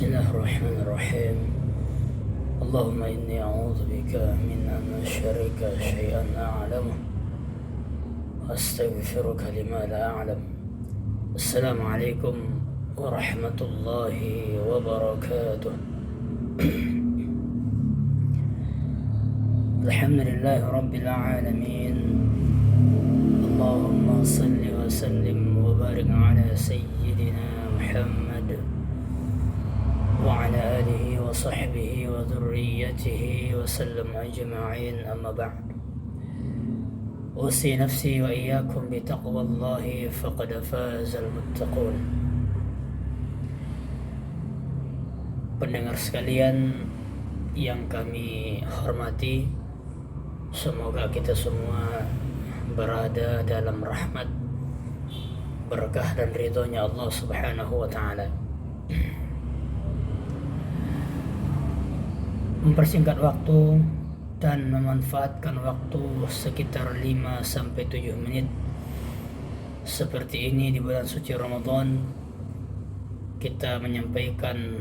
بسم الله الرحمن الرحيم. اللهم إني أعوذ بك من أن أشرك شيئا أعلمه وأستغفرك لما لا أعلم. السلام عليكم ورحمة الله وبركاته. الحمد لله رب العالمين. اللهم صل وسلم وبارك على سيدنا محمد وعلى آله وصحبه وذريته وسلم أجمعين. أما بعد، أوصي نفسي وإياكم بتقوى الله فقد فاز المتقون. Pendengar sekalian yang kami hormati, semoga kita semua berada dalam rahmat, berkah dan ridhonya Allah Subhanahu wa ta'ala. Mempersingkat waktu dan memanfaatkan waktu sekitar 5-7 menit seperti ini di bulan suci Ramadan, kita menyampaikan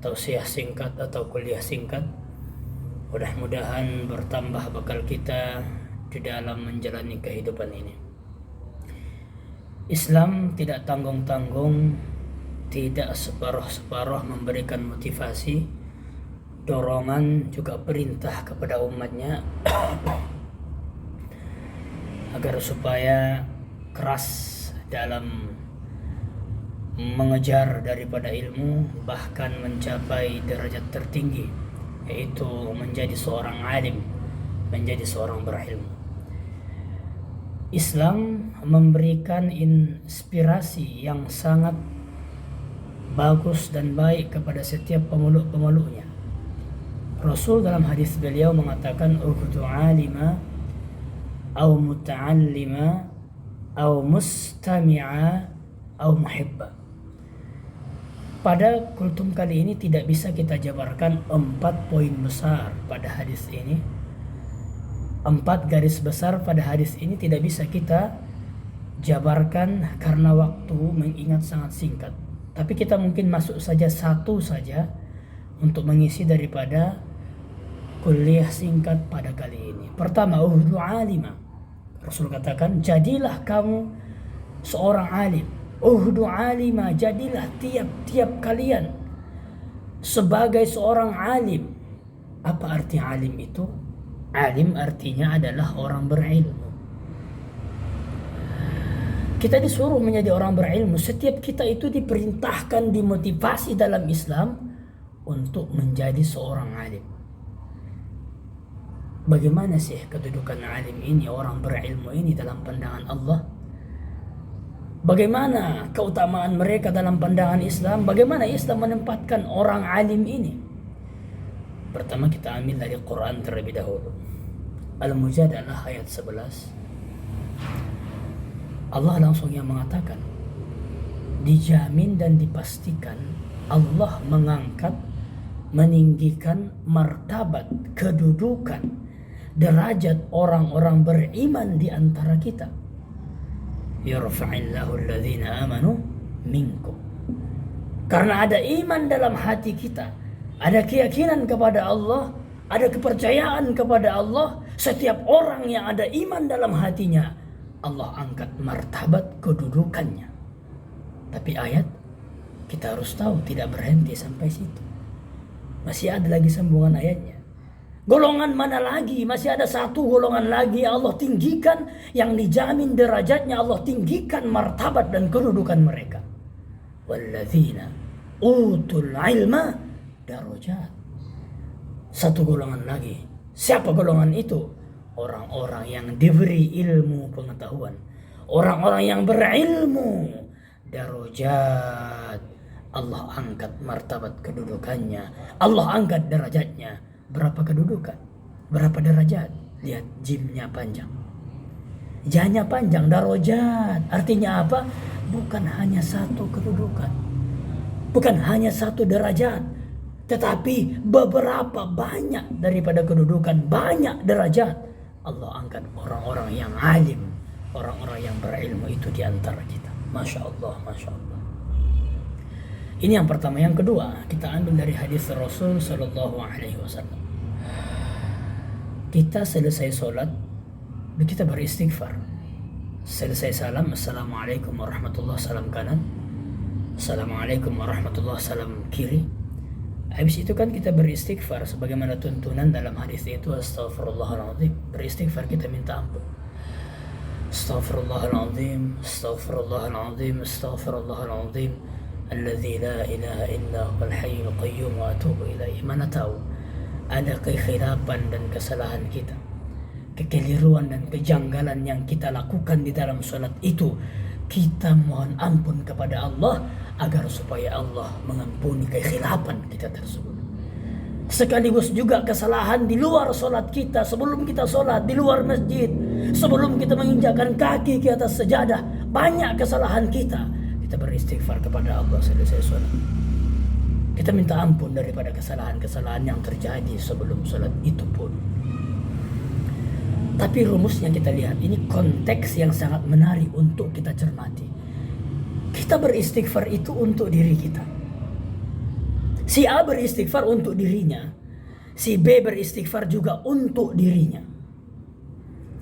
tausiah singkat atau kuliah singkat. Mudah-mudahan bertambah bekal kita di dalam menjalani kehidupan ini. Islam tidak tanggung-tanggung, tidak separuh-separuh memberikan motivasi, dorongan, juga perintah kepada umatnya agar supaya keras dalam mengejar daripada ilmu, bahkan mencapai derajat tertinggi, yaitu menjadi seorang alim, menjadi seorang berilmu. Islam memberikan inspirasi yang sangat bagus dan baik kepada setiap pemeluk-pemeluknya. Rasul dalam hadis beliau mengatakan, "Ukhtu alima au muta'allima au mustami'a au muhibba." Pada kultum kali ini tidak bisa kita jabarkan 4 poin besar pada hadis ini. 4 garis besar pada hadis ini tidak bisa kita jabarkan karena waktu mengingat sangat singkat. Tapi kita mungkin masuk saja satu saja untuk mengisi daripada kuliah singkat pada kali ini. Pertama, uhdu alima. Rasul katakan, jadilah kamu seorang alim. Uhdu alima, jadilah tiap-tiap kalian sebagai seorang alim. Apa arti alim itu? Alim artinya adalah orang berilmu. Kita disuruh menjadi orang berilmu. Setiap kita itu diperintahkan, dimotivasi dalam Islam untuk menjadi seorang alim. Bagaimana sih kedudukan alim ini, orang berilmu ini dalam pandangan Allah? Bagaimana keutamaan mereka dalam pandangan Islam? Bagaimana Islam menempatkan orang alim ini? Pertama kita ambil dari Quran terlebih dahulu. Al-Mujadalah ayat 11. Allah langsung yang mengatakan, dijamin dan dipastikan Allah mengangkat, meninggikan martabat, kedudukan, derajat orang-orang beriman di antara kita. Yarfa'illahu alladhina amanu minkum. Karena ada iman dalam hati kita, ada keyakinan kepada Allah, ada kepercayaan kepada Allah, setiap orang yang ada iman dalam hatinya, Allah angkat martabat kedudukannya. Tapi ayat, kita harus tahu, tidak berhenti sampai situ. Masih ada lagi sambungan ayatnya. Golongan mana lagi? Masih ada satu golongan lagi yang Allah tinggikan, yang dijamin derajatnya Allah tinggikan martabat dan kedudukan mereka. Walladzina utul ilma darajat. Satu golongan lagi. Siapa golongan itu? Orang-orang yang diberi ilmu pengetahuan. Orang-orang yang berilmu. Darajat. Allah angkat martabat kedudukannya. Allah angkat derajatnya. Berapa kedudukan? Berapa derajat? Lihat, jimnya panjang. Janya panjang, darajat. Artinya apa? Bukan hanya satu kedudukan. Bukan hanya satu derajat. Tetapi beberapa banyak daripada kedudukan, banyak derajat. Allah angkat orang-orang yang alim, orang-orang yang berilmu itu di antara kita. Masya Allah, Masya Allah. Ini yang pertama. Yang kedua, kita ambil dari hadis Rasul Sallallahu Alaihi Wasallam. Kita selesai sholat, kita beristighfar. Selesai salam, Assalamualaikum warahmatullahi, salam kanan. Assalamualaikum warahmatullahi, salam kiri. Habis itu kan kita beristighfar sebagaimana tuntunan dalam hadis itu, astaghfirullahaladzim. Beristighfar, kita minta ampun. Astaghfirullahaladzim, astaghfirullahaladzim, astaghfirullahaladzim. Alladzi la ilaha illa huwal hayyul qayyum wa atubu ilaihi. Mana tahu ada kekhilapan dan kesalahan kita, kekeliruan dan kejanggalan yang kita lakukan di dalam sholat itu. Kita mohon ampun kepada Allah agar supaya Allah mengampuni kekhilapan kita tersebut. Sekaligus juga kesalahan di luar sholat kita, sebelum kita sholat di luar masjid, sebelum kita menginjakkan kaki ke atas sejadah, banyak kesalahan kita. Kita beristighfar kepada Allah selesai sholat. Kita minta ampun daripada kesalahan-kesalahan yang terjadi sebelum sholat itu pun. Tapi rumusnya kita lihat, ini konteks yang sangat menarik untuk kita cermati. Kita beristighfar itu untuk diri kita. Si A beristighfar untuk dirinya, si B beristighfar juga untuk dirinya.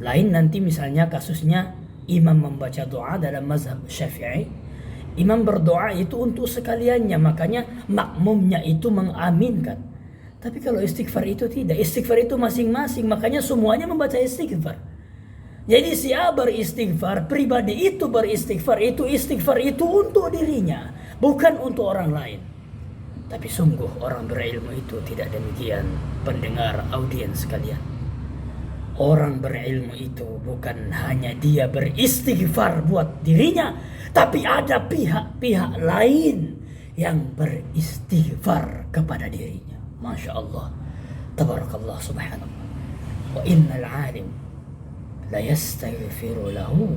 Lain nanti misalnya kasusnya imam membaca doa dalam mazhab Syafi'i. Imam berdoa itu untuk sekaliannya, makanya makmumnya itu mengaminkan. Tapi kalau istighfar itu tidak, istighfar itu masing-masing, makanya semuanya membaca istighfar. Jadi si A beristighfar, pribadi itu beristighfar, itu istighfar itu untuk dirinya, bukan untuk orang lain. Tapi sungguh orang berilmu itu tidak demikian, pendengar audiens sekalian. Orang berilmu itu bukan hanya dia beristighfar buat dirinya, tapi ada pihak-pihak lain yang beristighfar kepada dirinya. Masya Allah, tabarakallah, subhanallah. Wa innal alim la yastaghfiru lahu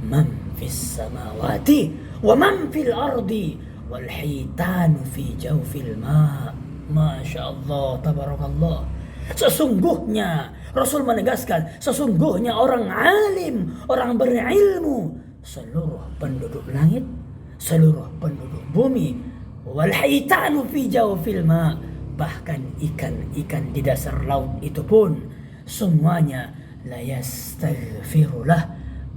man fis samawati wa man fil ardi wal hitanu fi jawfil ma. Masya Allah, tabarakallah. Sesungguhnya Rasul menegaskan, sesungguhnya orang alim, orang berilmu, seluruh penduduk langit, seluruh penduduk bumi, wal haitanu fi jawfil ma, bahkan ikan-ikan di dasar laut itu pun semuanya la yastaghfirullah,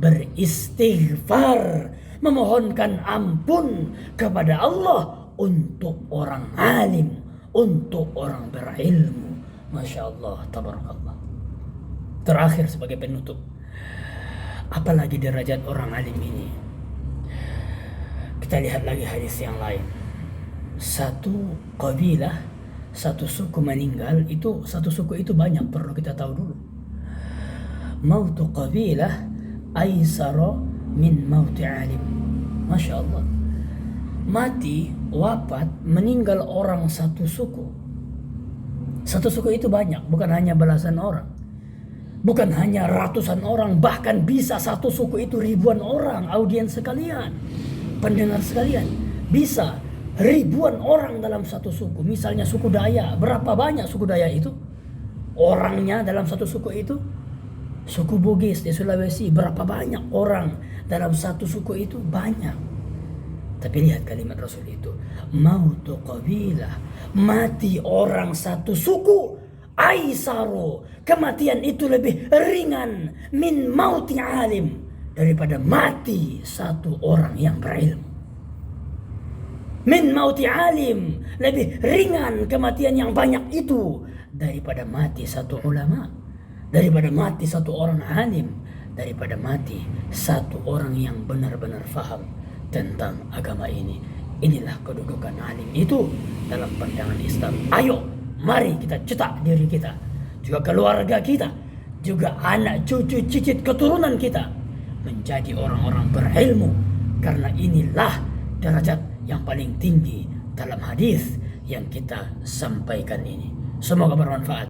beristighfar, memohonkan ampun kepada Allah untuk orang alim, untuk orang berilmu. Masya Allah, tabarakallah. Terakhir sebagai penutup, apalagi derajat orang alim ini. Kita lihat lagi hadis yang lain. Satu kabilah, satu suku meninggal, itu satu suku itu banyak, perlu kita tahu dulu. Mautu kabilah aisara min mauti alim. Masya Allah. Mati, wafat, meninggal orang satu suku. Satu suku itu banyak, bukan hanya belasan orang, bukan hanya ratusan orang, bahkan bisa satu suku itu ribuan orang. Audiens sekalian, pendengar sekalian, bisa ribuan orang dalam satu suku. Misalnya suku Dayak, berapa banyak suku Dayak itu orangnya dalam satu suku itu? Suku Bugis di Sulawesi, berapa banyak orang dalam satu suku itu? Banyak. Tapi lihat kalimat Rasul itu, mautu qabilah, mati orang satu suku, aisaru, kematian itu lebih ringan, min mauti alim, daripada mati satu orang yang berilmu. Min mauti alim, lebih ringan kematian yang banyak itu daripada mati satu ulama, daripada mati satu orang alim, daripada mati satu orang yang benar-benar faham tentang agama ini. Inilah kedudukan alim itu dalam pandangan Islam. Ayo, mari kita cetak diri kita, juga keluarga kita, juga anak cucu cicit keturunan kita menjadi orang-orang berilmu, karena inilah derajat yang paling tinggi dalam hadis yang kita sampaikan ini. Semoga bermanfaat.